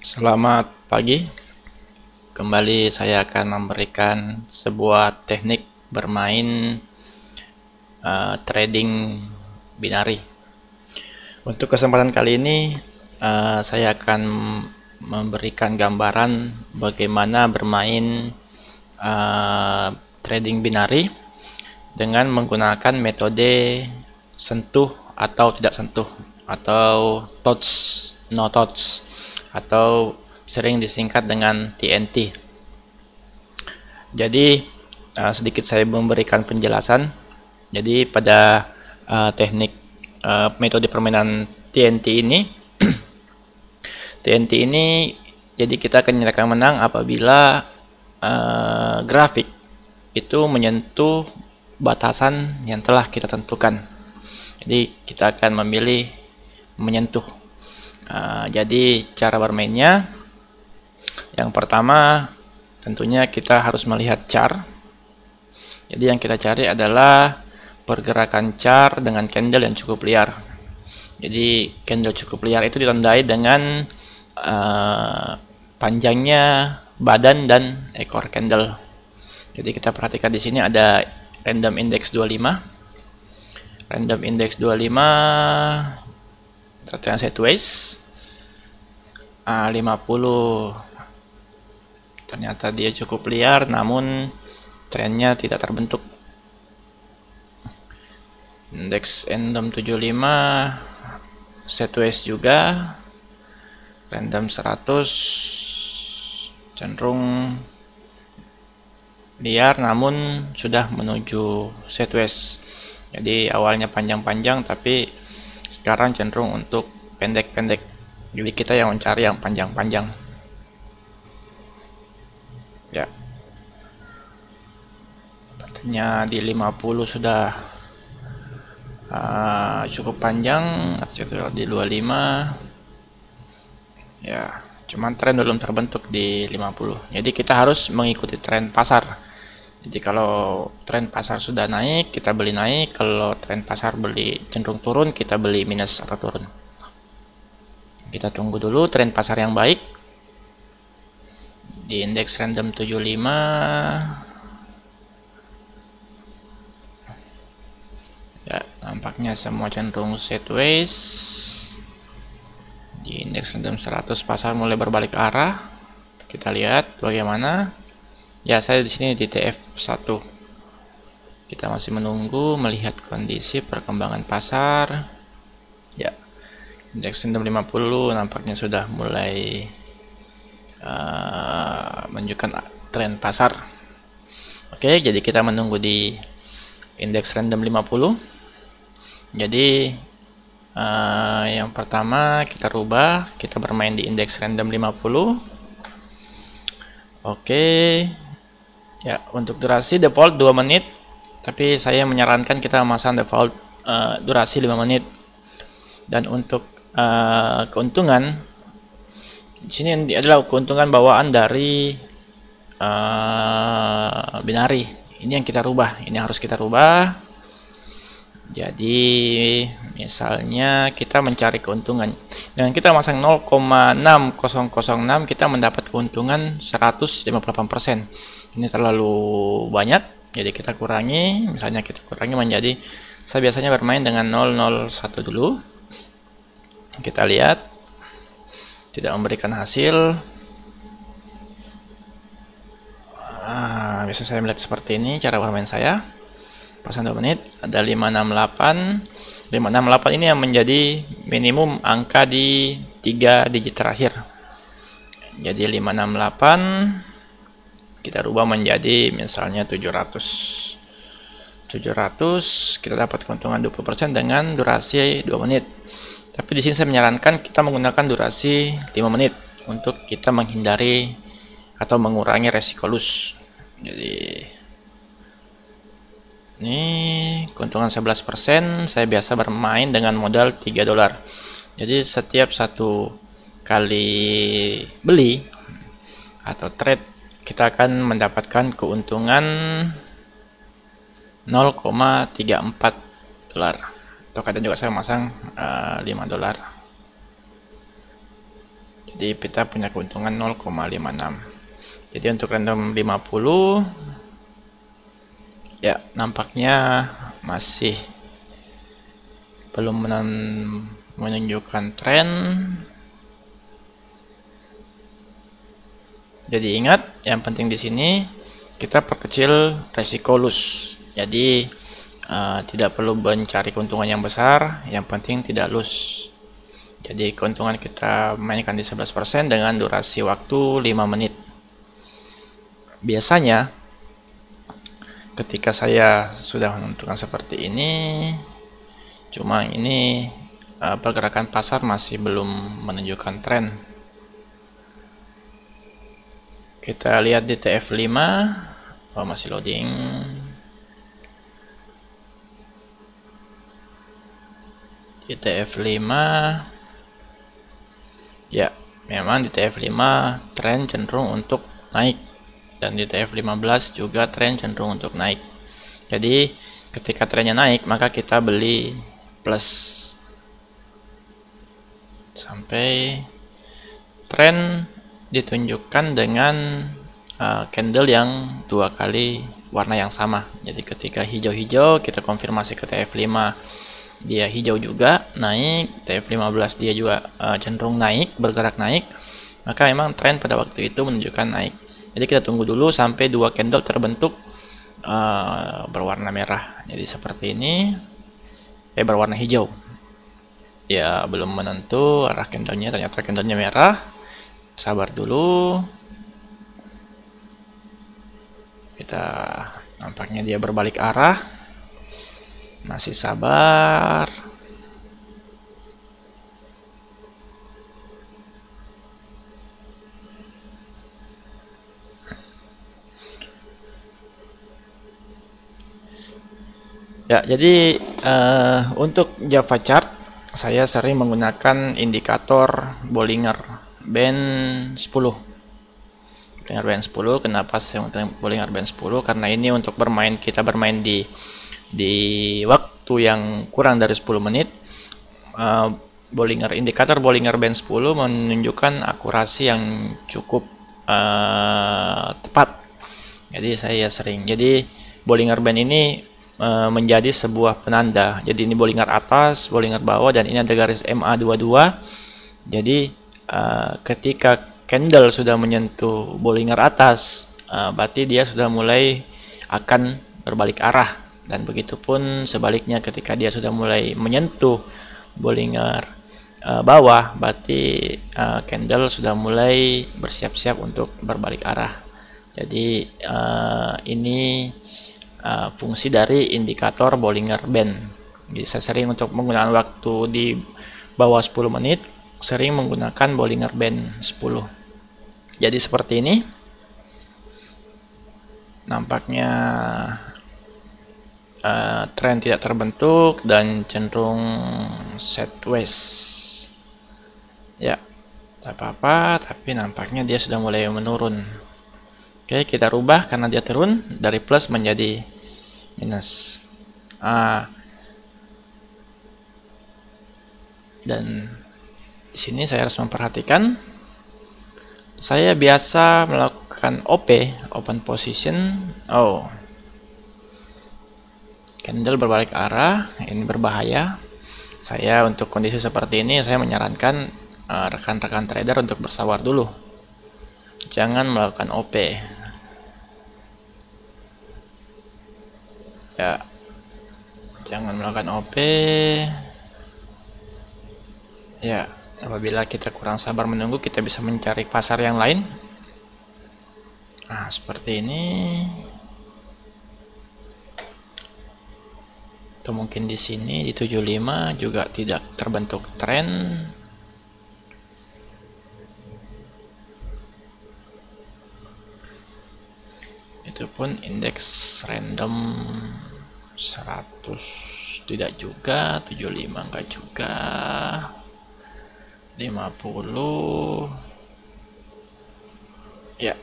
Selamat pagi. Kembali saya akan memberikan sebuah teknik bermain trading binari. Untuk kesempatan kali ini saya akan memberikan gambaran bagaimana bermain trading binari dengan menggunakan metode sentuh atau tidak sentuh, atau touch no touch, atau sering disingkat dengan TNT. Jadi sedikit saya memberikan penjelasan. Jadi pada teknik metode permainan TNT ini TNT ini jadi kita akan nyalakan menang apabila grafik itu menyentuh batasan yang telah kita tentukan. Jadi kita akan memilih menyentuh. Jadi cara bermainnya, yang pertama tentunya kita harus melihat chart. Jadi yang kita cari adalah pergerakan chart dengan candle yang cukup liar. Jadi candle cukup liar itu ditandai dengan panjangnya badan dan ekor candle. Jadi kita perhatikan di sini ada random index 25. Random index 25 yang sideways 50, ternyata dia cukup liar namun trennya tidak terbentuk. Indeks random 75 sideways juga. Random 100 cenderung liar namun sudah menuju sideways. Jadi awalnya panjang-panjang tapi sekarang cenderung untuk pendek-pendek. Jadi kita yang mencari yang panjang-panjang. Ya. Artinya di 50 sudah cukup panjang, atau di 25. Ya, cuman tren belum terbentuk di 50. Jadi kita harus mengikuti tren pasar. Jadi kalau tren pasar sudah naik, kita beli naik. Kalau tren pasar beli cenderung turun, kita beli minus atau turun. Kita tunggu dulu tren pasar yang baik. Di indeks random 75. Ya, nampaknya semua cenderung sideways. Di indeks random 100 pasar mulai berbalik arah. Kita lihat bagaimana. Ya, saya di sini di TF1. Kita masih menunggu melihat kondisi perkembangan pasar. Ya, indeks random 50 nampaknya sudah mulai menunjukkan tren pasar. Oke, jadi kita menunggu di indeks random 50. Jadi yang pertama kita rubah, kita bermain di indeks random 50. Oke. Ya, untuk durasi default 2 menit, tapi saya menyarankan kita memasang default durasi 5 menit. Dan untuk keuntungan, di sini adalah keuntungan bawaan dari binari. Ini yang kita rubah, ini harus kita rubah. Jadi misalnya kita mencari keuntungan dengan kita masang 0,6006, kita mendapat keuntungan 158%. Ini terlalu banyak, jadi kita kurangi. Misalnya kita kurangi menjadi, saya biasanya bermain dengan 001 dulu. Kita lihat tidak memberikan hasil. Biasa saya melihat seperti ini cara bermain saya. Pasang 2 menit, ada 568. 568 ini yang menjadi minimum angka di 3 digit terakhir. Jadi 568 kita rubah menjadi misalnya 700. Kita dapat keuntungan 20% dengan durasi 2 menit. Tapi di sini saya menyarankan kita menggunakan durasi 5 menit untuk kita menghindari atau mengurangi resiko loss. Jadi ini keuntungan 11%. Saya biasa bermain dengan modal $3. Jadi setiap satu kali beli atau trade kita akan mendapatkan keuntungan $0,34. Atau kadang juga saya masang $5. Jadi kita punya keuntungan 0,56. Jadi untuk random 50 ya nampaknya masih belum menunjukkan tren. Jadi ingat, yang penting di sini kita perkecil resiko loss. Jadi tidak perlu mencari keuntungan yang besar, yang penting tidak loss. Jadi keuntungan kita mainkan di 11% dengan durasi waktu 5 menit. Biasanya ketika saya sudah menentukan seperti ini, cuma ini pergerakan pasar masih belum menunjukkan tren. Kita lihat di TF5, masih loading. Di TF5 ya, memang di TF5 tren cenderung untuk naik, dan di TF15 juga tren cenderung untuk naik. Jadi ketika trennya naik, maka kita beli plus sampai tren ditunjukkan dengan candle yang dua kali warna yang sama. Jadi ketika hijau-hijau, kita konfirmasi ke TF5 dia hijau juga, naik. TF15 dia juga cenderung naik, bergerak naik, maka memang tren pada waktu itu menunjukkan naik. Jadi kita tunggu dulu sampai dua candle terbentuk berwarna merah. Jadi seperti ini, berwarna hijau. Ya belum menentu arah candlenya, ternyata candlenya merah. Sabar dulu. Kita nampaknya dia berbalik arah. Masih sabar. Ya, jadi untuk Java Chart saya sering menggunakan indikator Bollinger Band 10. Bollinger Band 10, kenapa saya menggunakan Bollinger Band 10? Karena ini untuk kita bermain di waktu yang kurang dari 10 menit. Indikator Bollinger Band 10 menunjukkan akurasi yang cukup tepat. Jadi Bollinger Band ini menjadi sebuah penanda. Jadi ini Bollinger atas, Bollinger bawah, dan ini ada garis MA22. Jadi ketika candle sudah menyentuh Bollinger atas, berarti dia sudah mulai akan berbalik arah. Dan begitupun sebaliknya, ketika dia sudah mulai menyentuh Bollinger bawah, berarti candle sudah mulai bersiap-siap untuk berbalik arah. Jadi ini fungsi dari indikator Bollinger Band. Jadi saya sering untuk menggunakan waktu di bawah 10 menit, sering menggunakan Bollinger Band 10. Jadi seperti ini. Nampaknya tren tidak terbentuk dan cenderung sideways. Ya, tak apa-apa, tapi nampaknya dia sudah mulai menurun. Oke, kita rubah karena dia turun dari plus menjadi minus. Dan di sini saya harus memperhatikan. Saya biasa melakukan OP, open position. Candle berbalik arah, ini berbahaya. Saya untuk kondisi seperti ini, saya menyarankan rekan-rekan trader untuk bersabar dulu. Jangan melakukan OP. Ya, jangan melakukan OP. Ya, apabila kita kurang sabar menunggu, kita bisa mencari pasar yang lain. Nah, seperti ini. Atau mungkin di sini di 75 juga tidak terbentuk tren. Itu pun indeks random 100 tidak juga, 75 enggak juga, 50 ya,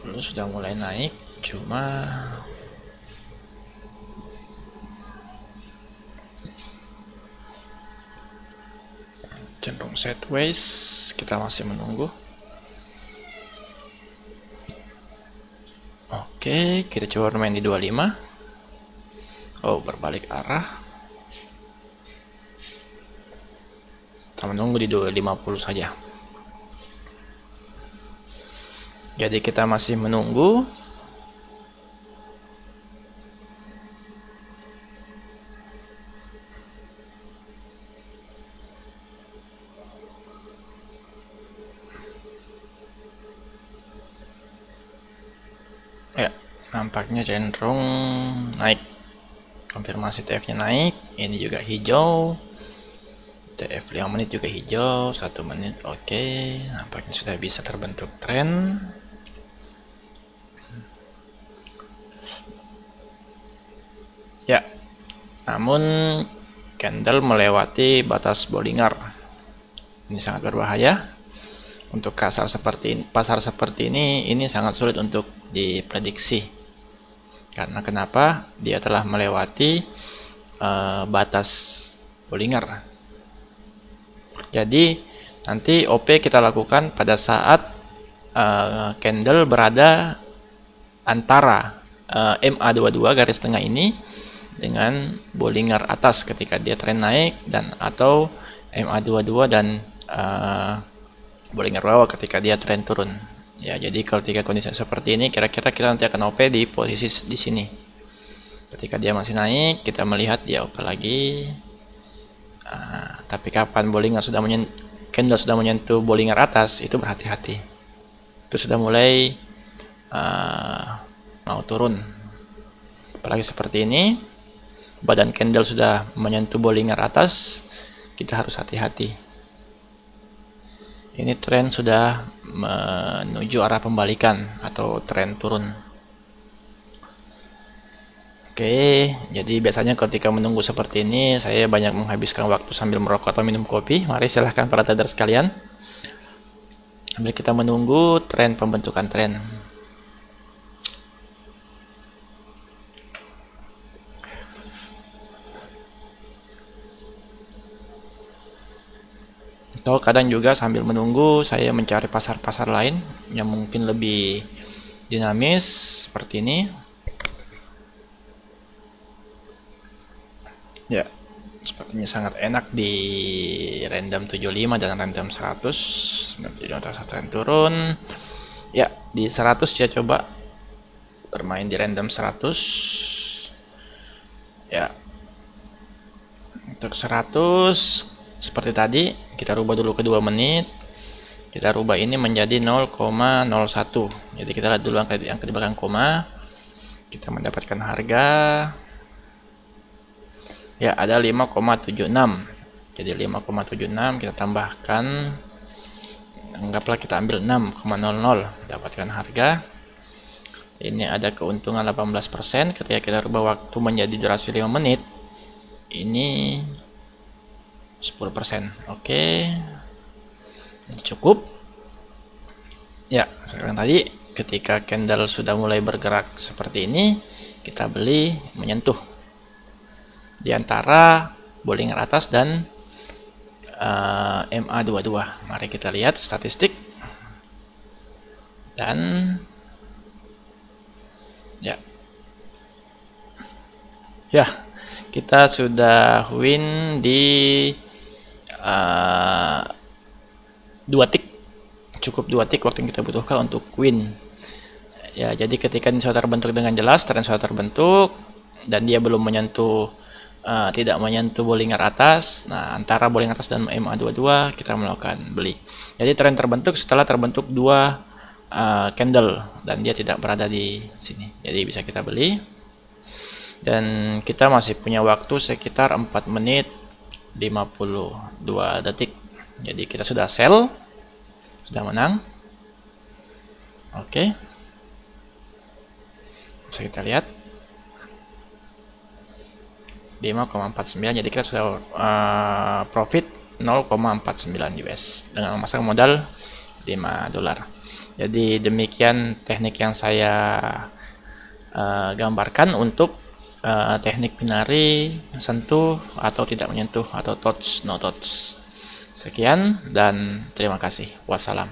50 sudah mulai naik, cuma cenderung sideways, kita masih menunggu. Oke, kita coba main di 25. Oh, berbalik arah. Kita menunggu di 250 saja. Jadi kita masih menunggu. Ya, nampaknya cenderung naik. Konfirmasi TF-nya naik. Ini juga hijau. TF 5 menit juga hijau. 1 menit. Oke, nampaknya sudah bisa terbentuk tren. Ya, namun candle melewati batas Bollinger. Ini sangat berbahaya. Untuk pasar seperti ini sangat sulit untuk diprediksi. Karena kenapa? Dia telah melewati batas Bollinger. Jadi nanti OP kita lakukan pada saat candle berada antara MA22 garis tengah ini dengan Bollinger atas ketika dia tren naik, dan atau MA22 dan Bollinger bawah ketika dia tren turun. Ya, jadi kalau tiga kondisi seperti ini, kira-kira kita nanti akan OP di posisi di sini. Ketika dia masih naik, kita melihat dia OP lagi. Tapi kapan candle sudah menyentuh Bollinger atas, itu berhati-hati. Itu sudah mulai mau turun. Apalagi seperti ini, badan candle sudah menyentuh Bollinger atas, kita harus hati-hati. Ini tren sudah menuju arah pembalikan atau tren turun. Oke, jadi biasanya ketika menunggu seperti ini, saya banyak menghabiskan waktu sambil merokok atau minum kopi. Mari silahkan para trader sekalian, sambil kita menunggu tren pembentukan tren. Atau kadang juga sambil menunggu saya mencari pasar-pasar lain yang mungkin lebih dinamis seperti ini. Ya, sepertinya sangat enak di random 75 dan random 100. Satu yang turun. Ya, di 100 saya coba bermain di random 100. Ya, untuk 100 seperti tadi, kita rubah dulu ke 2 menit. Kita rubah ini menjadi 0,01. Jadi kita lihat dulu angka di belakang koma. Kita mendapatkan harga. Ya, ada 5,76. Jadi 5,76 kita tambahkan. Anggaplah kita ambil 6,00. Dapatkan harga. Ini ada keuntungan 18% ketika kita rubah waktu menjadi durasi 5 menit. Ini 10%. Oke. Ini cukup. Ya, sekarang tadi ketika candle sudah mulai bergerak seperti ini, kita beli menyentuh di antara Bollinger atas dan MA22. Mari kita lihat statistik. Dan ya, kita sudah win di 2 tick. Cukup 2 tick waktu yang kita butuhkan untuk win. Ya, jadi ketika ini sudah terbentuk dengan jelas, tren sudah terbentuk dan dia belum menyentuh tidak menyentuh Bollinger atas. Nah, antara Bollinger atas dan MA22 kita melakukan beli. Jadi tren terbentuk setelah terbentuk 2 candle dan dia tidak berada di sini. Jadi bisa kita beli. Dan kita masih punya waktu sekitar 4 menit 52 detik. Jadi kita sudah sell, sudah menang. Oke. Bisa kita lihat 5,49. Jadi kita sudah profit 0,49 US dengan memasang modal 5 dolar. Jadi demikian teknik yang saya gambarkan untuk teknik binari sentuh atau tidak menyentuh atau touch no touch. Sekian dan terima kasih. Wassalam.